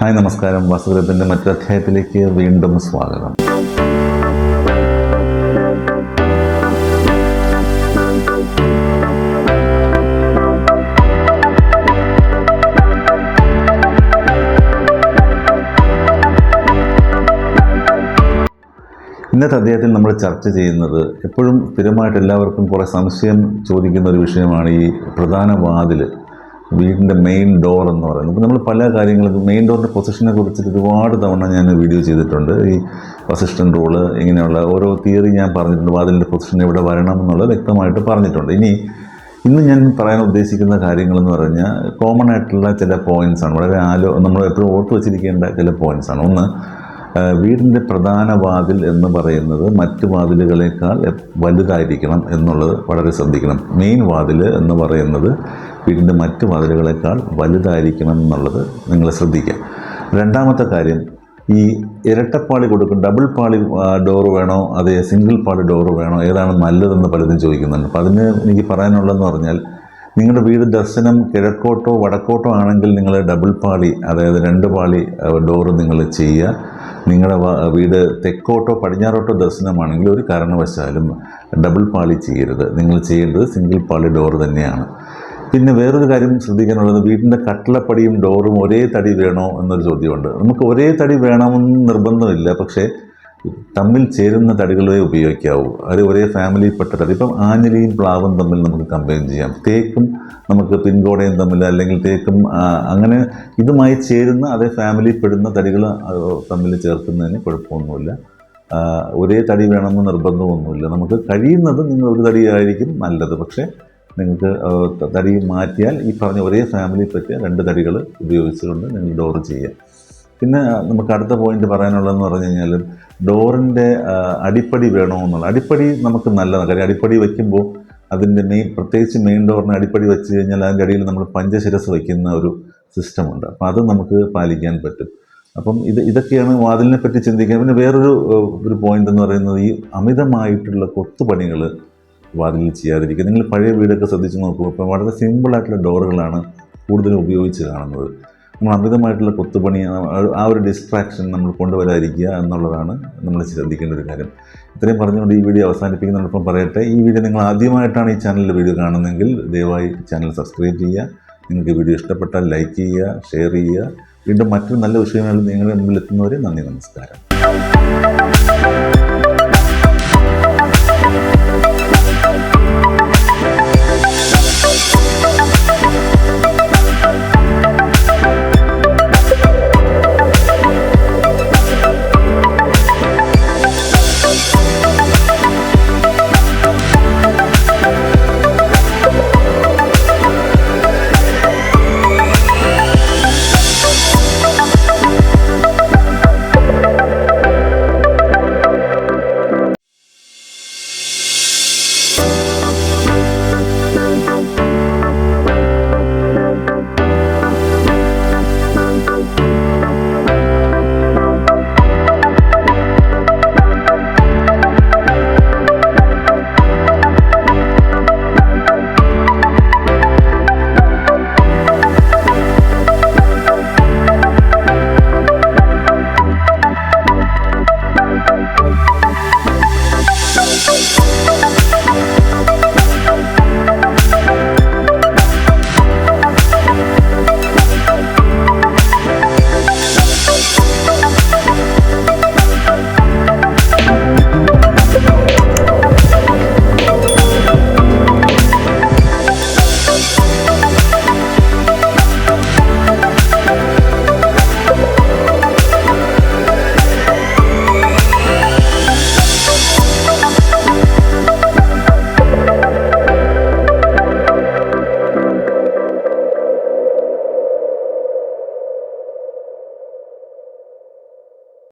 Hi നമസ്കാരം. വാസ്തുവിദ്യത്തിൻ്റെ മറ്റൊരു അധ്യായത്തിലേക്ക് വീണ്ടും സ്വാഗതം. ഇന്നത്തെ അധ്യായത്തിൽ നമ്മൾ ചർച്ച ചെയ്യുന്നത് എപ്പോഴും സ്ഥിരമായിട്ട് എല്ലാവർക്കും കുറേ സംശയം ചോദിക്കുന്ന ഒരു വിഷയമാണ് ഈ പ്രധാന വാതിൽ, വീടിൻ്റെ മെയിൻ ഡോർ എന്ന് പറയുന്നത്. ഇപ്പോൾ നമ്മൾ പല കാര്യങ്ങളും മെയിൻ ഡോറിൻ്റെ പൊസിഷനെ കുറിച്ചിട്ട് ഒരുപാട് തവണ ഞാൻ വീഡിയോ ചെയ്തിട്ടുണ്ട്. ഈ പൊസിഷൻ റൂള് ഇങ്ങനെയുള്ള ഓരോ തിയറി ഞാൻ പറഞ്ഞിട്ടുണ്ട്. വാതിലിൻ്റെ പൊസിഷൻ എവിടെ വരണം എന്നുള്ളത് വ്യക്തമായിട്ട് പറഞ്ഞിട്ടുണ്ട്. ഇന്ന് ഞാൻ പറയാൻ ഉദ്ദേശിക്കുന്ന കാര്യങ്ങളെന്ന് പറഞ്ഞാൽ കോമൺ ആയിട്ടുള്ള ചില പോയിൻറ്റ്സാണ്. വളരെ നമ്മൾ എപ്പോഴും ഓർത്ത് വച്ചിരിക്കേണ്ട ചില പോയിൻറ്റ്സാണ്. ഒന്ന്, വീടിൻ്റെ പ്രധാന വാതിൽ എന്ന് പറയുന്നത് മറ്റ് വാതിലുകളേക്കാൾ വലുതായിരിക്കണം എന്നുള്ളത് വളരെ ശ്രദ്ധിക്കണം. മെയിൻ വാതിൽ എന്ന് പറയുന്നത് വീടിൻ്റെ മറ്റ് വാതിലുകളേക്കാൾ വലുതായിരിക്കണം എന്നുള്ളത് നിങ്ങൾ ശ്രദ്ധിക്കുക. രണ്ടാമത്തെ കാര്യം, ഈ ഇരട്ടപ്പാളി കൊടുക്കും, ഡബിൾ പാളി ഡോറ് വേണോ അതേ സിംഗിൾ പാളി ഡോറ് വേണോ, ഏതാണ് നല്ലതെന്ന് പലരും ചോദിക്കുന്നുണ്ട്. അപ്പോൾ അതിന് എനിക്ക് പറയാനുള്ളതെന്ന് പറഞ്ഞാൽ, നിങ്ങളുടെ വീട് ദർശനം കിഴക്കോട്ടോ വടക്കോട്ടോ ആണെങ്കിൽ നിങ്ങൾ ഡബിൾ പാളി, അതായത് 2 പാളി ഡോറ് നിങ്ങൾ ചെയ്യുക. നിങ്ങളുടെ വീട് തെക്കോട്ടോ പടിഞ്ഞാറോട്ടോ ദർശനമാണെങ്കിൽ ഒരു കാരണവശാലും ഡബിൾ പാളി ചെയ്യരുത്. നിങ്ങൾ ചെയ്യേണ്ടത് സിംഗിൾ പാളി ഡോറ് തന്നെയാണ്. പിന്നെ വേറൊരു കാര്യം ശ്രദ്ധിക്കാനുള്ളത്, വീടിൻ്റെ കട്ടിളപ്പടിയും ഡോറും ഒരേ തടി വേണോ എന്നൊരു ചോദ്യമുണ്ട്. നമുക്ക് ഒരേ തടി വേണമെന്ന് നിർബന്ധമില്ല, പക്ഷേ തമ്മിൽ ചേരുന്ന തടികളെ ഉപയോഗിക്കാവൂ. അത് ഒരേ ഫാമിലിയിൽപ്പെട്ട തടി. ഇപ്പം ആഞ്ഞിലിയും പ്ലാവും തമ്മിൽ നമുക്ക് കമ്പൈൻ ചെയ്യാം. തേക്കും നമുക്ക് പിൻകോടയും തമ്മിൽ, അല്ലെങ്കിൽ തേക്കും അങ്ങനെ ഇതുമായി ചേരുന്ന അതേ ഫാമിലിയിൽപ്പെടുന്ന തടികൾ തമ്മിൽ ചേർക്കുന്നതിന് കുഴപ്പമൊന്നുമില്ല. ഒരേ തടി വേണമെന്ന് നിർബന്ധമൊന്നുമില്ല. നമുക്ക് കഴിയുന്നത് നിങ്ങൾ ഒരു തടിയായിരിക്കും നല്ലത്. പക്ഷേ നിങ്ങൾക്ക് തടി മാറ്റിയാൽ ഈ പറഞ്ഞ ഒരേ ഫാമിലിയിൽ പറ്റിയ 2 തടികൾ ഉപയോഗിച്ചുകൊണ്ട് നിങ്ങൾ ഡോറ് ചെയ്യുക. പിന്നെ നമുക്ക് അടുത്ത പോയിന്റ് പറയാനുള്ളതെന്ന് പറഞ്ഞു കഴിഞ്ഞാൽ, ഡോറിൻ്റെ അടിപ്പടി വേണോ എന്നുള്ള. അടിപ്പടി നമുക്ക് നല്ലതാണ്. കാര്യം അടിപ്പടി വയ്ക്കുമ്പോൾ അതിൻ്റെ പ്രത്യേകിച്ച് മെയിൻ ഡോറിന് അടിപ്പടി വെച്ച് കഴിഞ്ഞാൽ അതിൻ്റെ അടിയിൽ നമ്മൾ പഞ്ചശിരസ് വയ്ക്കുന്ന ഒരു സിസ്റ്റമുണ്ട്. അപ്പം അത് നമുക്ക് പാലിക്കാൻ പറ്റും. അപ്പം ഇതൊക്കെയാണ് വാതിലിനെ പറ്റി ചിന്തിക്കാൻ. പിന്നെ വേറൊരു പോയിന്റ് എന്ന് പറയുന്നത്, ഈ അമിതമായിട്ടുള്ള കൊത്തുപണികൾ വാതിലിൽ ചെയ്യാതിരിക്കുക. നിങ്ങൾ പഴയ വീടൊക്കെ ശ്രദ്ധിച്ച് നോക്കൂ. അപ്പോൾ വളരെ സിമ്പിളായിട്ടുള്ള ഡോറുകളാണ് കൂടുതലും ഉപയോഗിച്ച് കാണുന്നത്. നമ്മൾ അമിതമായിട്ടുള്ള കൊത്തുപണി, ആ ഒരു ഡിസ്ട്രാക്ഷൻ നമ്മൾ കൊണ്ടുവരാതിരിക്കുക എന്നുള്ളതാണ് നമ്മൾ ശ്രദ്ധിക്കേണ്ട ഒരു കാര്യം. ഇത്രയും പറഞ്ഞുകൊണ്ട് ഈ വീഡിയോ അവസാനിപ്പിക്കുന്നതിനൊപ്പം പറയട്ടെ, ഈ വീഡിയോ നിങ്ങൾ ആദ്യമായിട്ടാണ് ഈ ചാനലിൽ വീഡിയോ കാണുന്നതെങ്കിൽ ദയവായി ചാനൽ സബ്സ്ക്രൈബ് ചെയ്യുക. നിങ്ങൾക്ക് വീഡിയോ ഇഷ്ടപ്പെട്ടാൽ ലൈക്ക് ചെയ്യുക, ഷെയർ ചെയ്യുക. വീണ്ടും മറ്റൊരു നല്ല വിഷയങ്ങളിൽ നിങ്ങളുടെ മുമ്പിൽ എത്തുന്നവരെ നന്ദി, നമസ്കാരം.